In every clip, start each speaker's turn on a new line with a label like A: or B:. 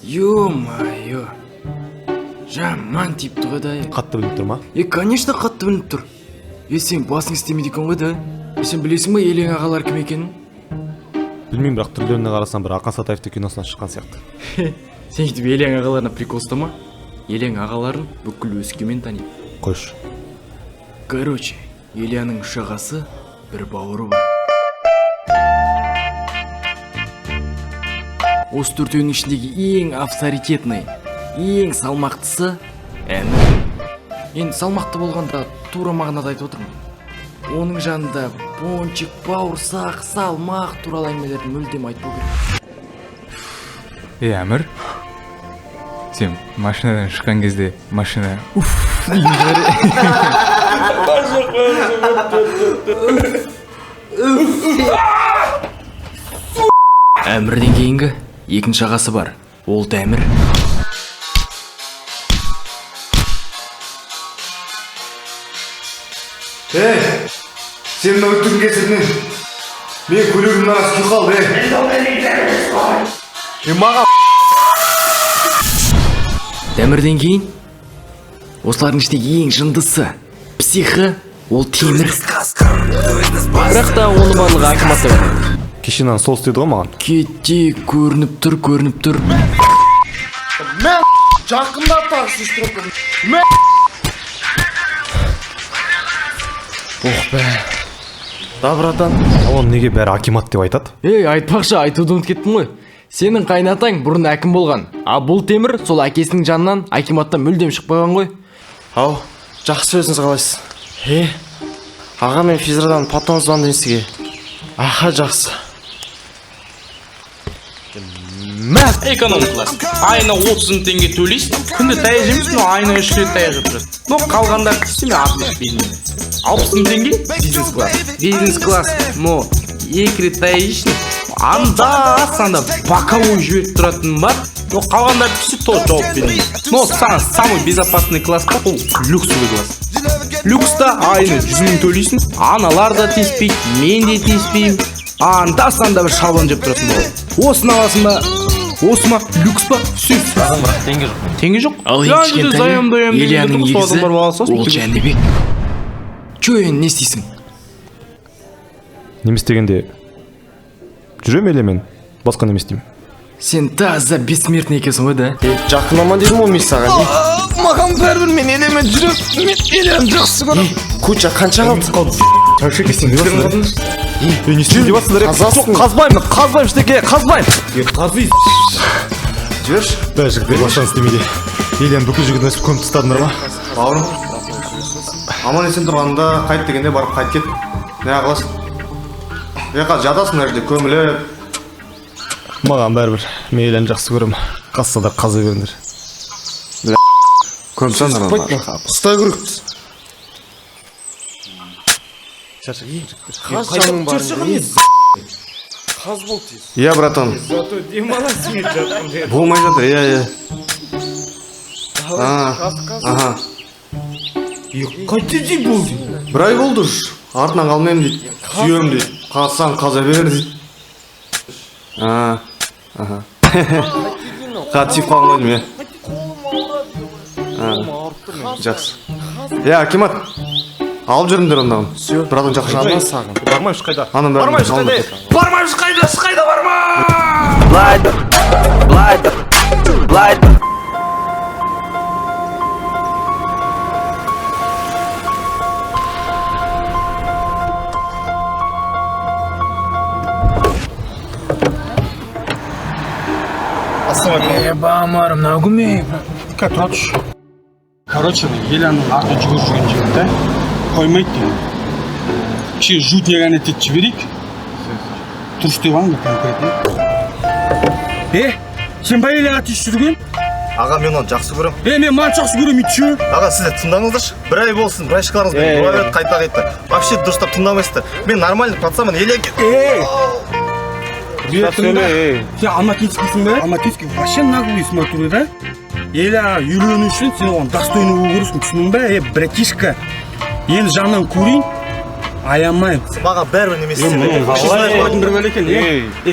A: Ё-моё. Жаман типті ғой да.
B: Қатты біліп тұр ма?
A: Конечно қатты біліп тұр. Сен басың істемейді екен ғой да. Сен білесің ба елең ағалар кім екенін?
B: Білмеймін, бірақ түрлеріне қарасам бір Ақан Сатаевтың киносынан шыққан сияқты.
A: Сен кетіп елең ағаларына прикол ұстама. Елең ағаларын бүкіл Өскемен таниды.
B: Қойшы.
A: Короче, Еленің үш ағасы, бір бауыры бар. Осы төртеуінің ішіндегі ең авторитетный, ең салмақтысы Әмір. Енді салмақты болғанда тура мағынада айтып отырмын. Оның жанында пончик, бауырсақ, салмақ туралы әңгімелерді мүлдем айтпау керек.
C: Әмір, сен машинадан шыққан кезде машина
A: Әмірден кейінгі екінші ағасы бар, ол Тәмір.
D: Сен мына өттің кесірінен мен көлігімнің арасы күй қалды. Маған
A: Тәмірден кейін осылардың ішіндегі ең жындысы, психі, ол Темір. Бірақ та оны барлығы Акиматта бар.
B: Кешенан сол істеді ғой маған.
A: Кетте көрініп тұр.
D: мен жақында такси істіріп.
A: Ох бә. Да, братан.
B: Оны неге бәрі Акимат деп айтады?
A: Айтпақшы, айтуды ұмытып кеттім ғой. Сенің қайнатаң бұрын әкім болған. А бұл Темір сол әкесінің жанынан Акиматтан мүлдем шықпаған ғой.
E: Ау, жақсы өзіңіз қалайсыз? Аға, мен физрадан патон звондайын сізге. Аха, жақсы.
F: Эконом класс. Айына 30 теңге төлейсің. Күнде таяқ жемейсің, айына 3 рет таяқ жеп жүресің. Но қалғандар істеме артық бизнес. 60 теңге бизнес класс. Бизнес класс, но 2 рет таяқ жейсің. Анда боковой жіберіп тұратын бар. Но қалғандар пісі то жауап бермейді. Но саған самый безопасный класс па, ол люксовый класс. Люкста айына 100 мың төлейсің. Аналар да теспейді, мен де теспеймін. Анда-санда бір шалбан жеп тұратын болады. Осыны аласың ба? Осы ма? Люкс па? Все.
C: Теңге жоқ.
F: Теңге жоқ?
A: Ал ең кішкентайы Еленің егізі ол Жәнібек. Чё енді не істейсің?
B: Неме істегенде жүрем еле мен, басқа неме істеймін.
A: Сен таза бессмертный екенсің ғой да?
E: Жақынама дедім ол мен саған.
A: Маған бәрібір мен елемен жүрем. Мен елем жақсы көрем.
E: Куча қанша қалды?
B: Шаршек есен келесің. Не істейін деп жатсыңдар?
E: Қазасың.
B: Қазбаймын штеке, қазбаймын.
D: Қазбайсың. Жүрші.
B: Бәрі жігіттер башан істемейді. Елен бүкіл жігіт өсіп көміп тастадыңдар ма?
D: Бауырым. Аман есен тұрғанда қайт дегенде барып қайт кет. Не қыласың? Қазір жатасың мына жерде көміліп.
B: Маған бәрібір. Мен Елен жақсы көрем. Қассадар қаза беріңдер.
D: Көмсән
E: Ұстай көрік.
B: Шаршек ең жігіттер.
E: Қашаның барын. Қаз бол тез.
D: Иә, братан. Болмай жатыр, иә. Аха.
E: Қайты дей болды?
D: Бір ай болды ұш. Артынан қалмайым дейді. Сүйем дейді. Қазсаң қаза бер дейді. Аха. Қатсиып қалмай дейм, иә. Жақсы. Иә, Акимат. Алып жүріңдер ондағын. Братан жақсы
E: Жана сағын.
B: Бармайш қайда?
D: Бармайш қайда барма!
G: Блайдер.
A: Бамарым, нагуме.
H: Тұра тұш. Короче, Еленің арты жүгір жүрген жерінде қоймайды деймін. Че жутне ғана тет жіберейік. Тұрш деп алың ба конкретно? Сен ба Елен аты жүрген?
D: Аға, мен оны жақсы көрем.
H: Мен маған жақсы көрем үйтші.
D: Аға, сіз де тыңдаңыздаршы. Бір ай болсын, бір ай шыққыларыңыз бен бұра береді қайта. Вообще дұрыстап тыңдамайсыздар. Мен нормальный пацанмын, Елен
H: Сен Алматинскийсің бе? Алматинский вообще наглый смотрю, да? Елена үйрену үшін сен оған достойный болу керексің, түсінің бе? Братишка, енді жанынан көрейін. аямаймын.
E: Маған бәрібір неме істеме.
H: Қалай екен?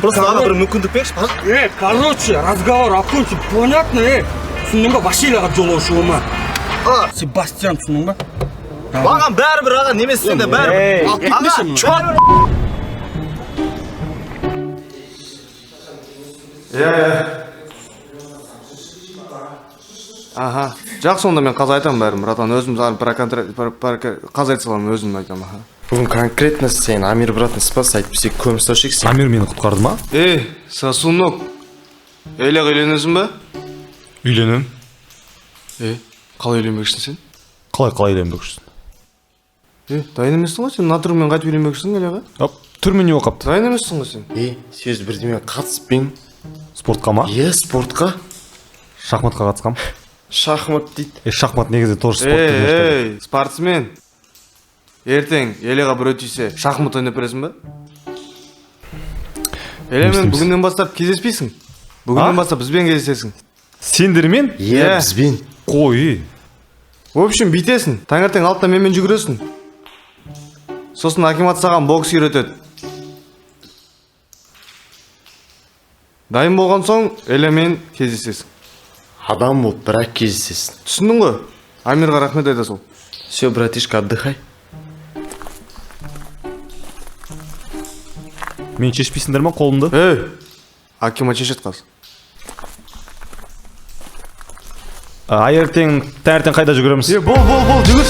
E: Просто маған бір мүмкіндік беріңізші, пожалуйста.
H: Короче, разговор окончен. Понятно, түсіндің ба? Машинаға жолаушы болма. Себастьян, түсіндің ба?
E: Маған бәрібір аға неме істеме, бәрібір. Аға, чувак.
D: Аха. Жақсы, онда мен қазір айтамын бәрін, братан. Өзім қазір айта саламын, өзім айтамын. Аха.
E: Бүгін конкретно сен Амир братын спас айтып көмір ұстаушы екенсің.
B: Амир мені құтқарды ма?
D: Сосунок. Элек үйленесің бе?
B: Үйленем.
D: Қалай үйленбекшісің сен?
B: Қалай үйленбекшісің?
D: Дайын емессің ғой сен? Натурмен қайтып үйленбекшісің Элеға?
B: Түрме не оқапты?
D: Дайын емессің ғой сен?
E: Сөз бірдеме қатыспен.
B: Спортқа ма?
E: Спортқа.
B: Шахматқа қатысқам.
E: Шахмат дейді.
B: Шахмат негізі тоже спорт деген.
D: Спортсмен. Ертең Элеға бір өтүйсе, шахмат ойнап бересің бе? Элемен бүгіннен бастап кездеспейсің. Бүгіннен бастап бізбен кездесесің.
B: Сендермен?
E: Бізбен.
B: Қой.
D: В общем, бүйтесің. Таңертең алтыда менімен жүгіресің. Сосын Акимат саған бокс үйретеді. Дайын болған соң Элемен кездесесің.
E: Адам болып бірақ кездесесің.
D: Түсіндің ғой? Амирға рахмет айта сол.
E: Все, братишка, отдыхай.
B: Мен шешпейсіңдер ма қолымды?
D: Акимат шешет қазір.
B: Ертең таңертең қайда жүгіреміз?
D: Бол, жүгір.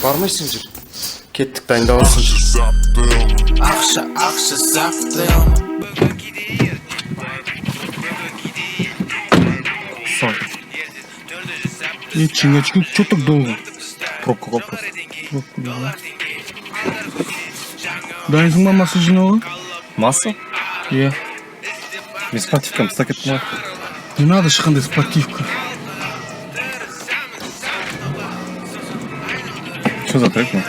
E: Бармайсың жүр. Кеттік дайындаласың жүр.
G: Ақша саптым.
H: Чингачку, что так долго?
E: Пробка вопрос.
H: Дайынсың ба масса жинауға?
E: Масса?
H: Иә.
E: Мен спортивкам стак еттім ғой.
H: Не надо ешқандай спортивка.
E: Что за трек, ну?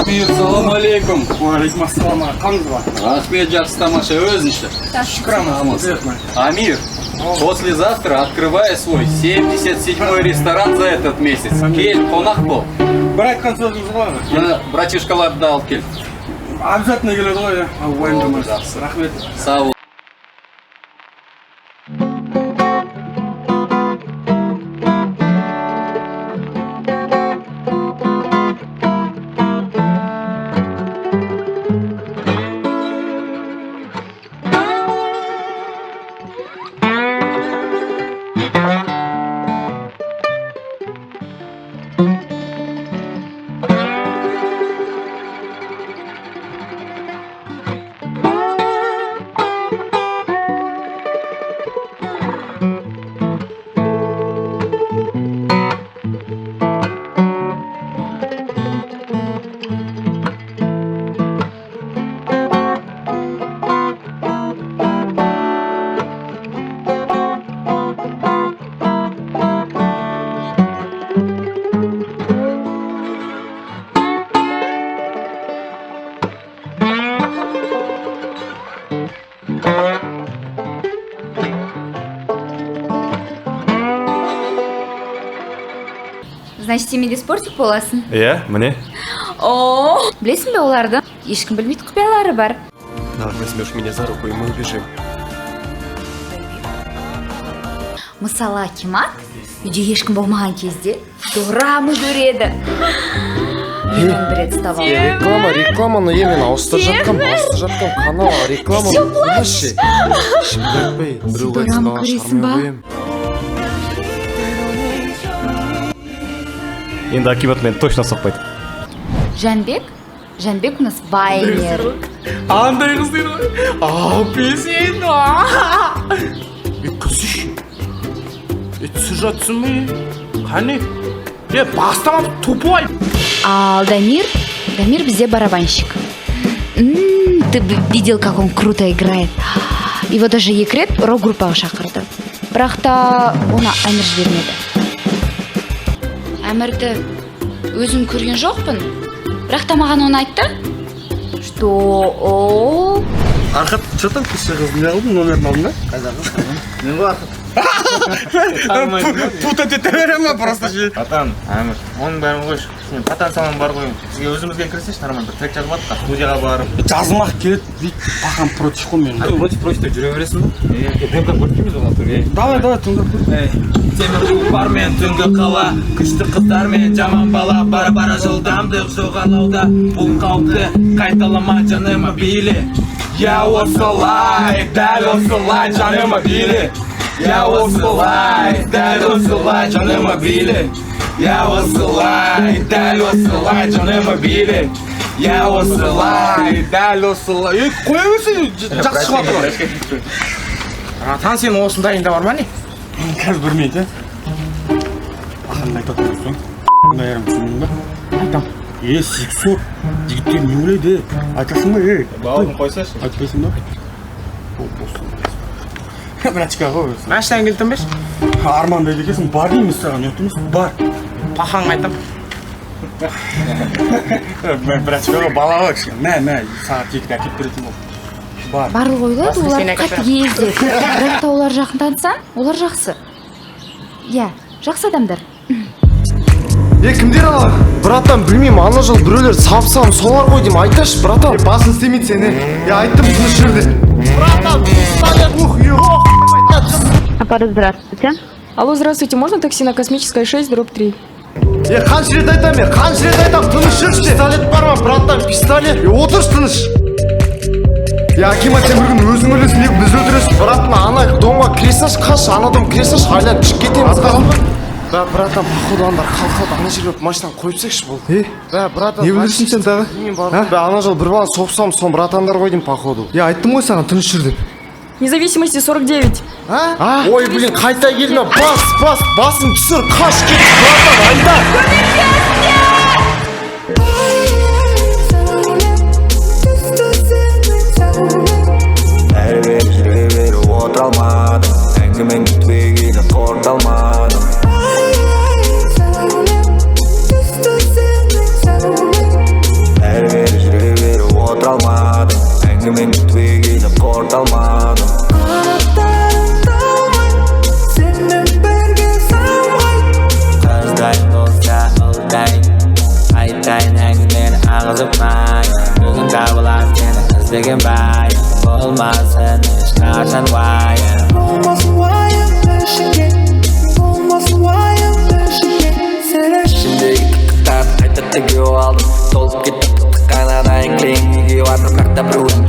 F: Амир, салам алейкум.
H: Уалейкум ассалам. Қаңыз ба?
F: Рахмет, жақсы тамаша, өзінше. Амир, послезавтра открываю свой 77-й ресторан за этот месяц. Кел, қонақ бол.
H: Бір айтқан сөзіңіз ғой.
F: Мына братишкаларды алып кел.
H: Обязательно келеді ғой. Уайымдамайсыз. Рахмет.
F: Сау бол.
I: Значит, сен менде спортик боласың.
B: Иә, міне.
I: О, білесің бе оларды? Ешкім білмейді құпиялары бар.
E: Возьмешь меня за руку, и мы убежим.
I: Мысалы, Акимат үйде ешкім болмаған кезде дорамы көреді. Мен бір рет ұстап алдым.
E: Рекламаны мен ауыстырып жатқам канал реклама.
I: Всё плачешь.
E: Дорамы
I: көресің ба?
B: Енді Акимат мені точно соқпайды.
I: Жанбек у нас байнер.
F: Андай қыз дейді ғой. Песен. Күзіш. Түсір жатсың ба? Қане? Бастамап тупой.
I: Ал Дамир бізде барабанщик. Ты бы видел, как он круто играет. Его даже екі рет рок-группаға шақырды. Бірақ та оны Әмір жібермеді. Әмірді өзім көрген жоқпын. Бірақ та маған оны айтты. Что?
H: Архат, что там пишешь? Не алдың номерін алдың да?
E: Не бар?
H: Путать ете берем ма просто же?
F: Патан, Әмір, оның бәрін қойшы. Мен патан салам бар қойым. Сізге өзімізге кірсеш, нормально бір трек жазып атқа, студияға барып.
H: Жазылмақ келеді, дейді, пахан против қой мен.
F: Против деп жүре бересің ба? Тыңдап көрмейміз оған түрге.
H: Давай, тыңдап көр.
F: Темір бар мен түнгі қала, күшті қыздар мен жаман бала, бара жылдамдық жоғалауда, бұл қауіпті қайталама жаныма биле. Я осылай, дәл осылай жаныма биле. Я осылай, дәл осылай жаныма биле. Я осылай, дәл осылай жаныма биле. Я осылай, дәл осылай.
H: Қоя берсең, жақсы шығады ғой.
F: Ратан сен осындайында бар ма не?
H: Қазір білмейді, ақырын айтатын болсаң, дайырым түсіндің ба?
F: Айтам.
H: Сексот, жігіттер не ойлайды? Айтасың ба,
F: Бауырын қойсашы.
H: айтпайсың ба? Брачка ғой.
F: Мәштен келдім беш?
H: Арман дейді екенсің, бар дейміз саған, ұят емес, бар.
F: Пахаң айтам.
H: Брачка ғой, бала ғой кішкене. Мә, сағат 2-ге әкеп беретін бол. Бар.
I: Барлық ойлайды, олар қатты езді. Бірақ та олар жақын танысаң, олар жақсы. Иә, жақсы адамдар.
E: Кімдер ана? Братан, білмеймін, ана жыл біреулер сапсам солар ғой деймін, айташы, братан.
D: Басын істемейді сені. Айттым тыныш жүрді.
E: Братан,
I: Аппарат, здравствуйте.
J: Алло, здравствуйте, можно такси на Космическая 6/3?
E: қанша рет айтам, тыныш жүрші. Пистолет бар ма, братан, пистолет?
D: Отырш тыныш. Акимат, сен бір күн өзің өлесің, неге біз өлтіресің?
E: Братан, ана домға кіресаш, қашы, ана дом кіресаш, айлан шық кетеміз. Братан, походу андар қалқалды, ана жерге машинаны қойыпсекші бұл. Братан,
D: Не білесің сен тағы?
E: Ана жыл бір бала соқсам, сон братандар ғой деймін, походу.
D: Айттым ғой саған, тыныш жүр деп.
J: Независимости 49.
E: Ой, блин, қайта келме, басын түсір, қаш кет, братан, айда.
G: Отыра алмадым, әңгімен түбегейлі қорыта алмадым. Әрі-бері жүре бері отыра алмадым, әңгімен түбегейлі қорыта алмадым. Қыздайын болса ұлдайын, айтайын әңгімені ағызып майын. Бүгін табылар сені іздеген байын, болмасын ешқашан уайым. Ішімдегі қықтар қайта тіге алдым, толып кетті қайнадайын клейін неге батыр қақта біреуін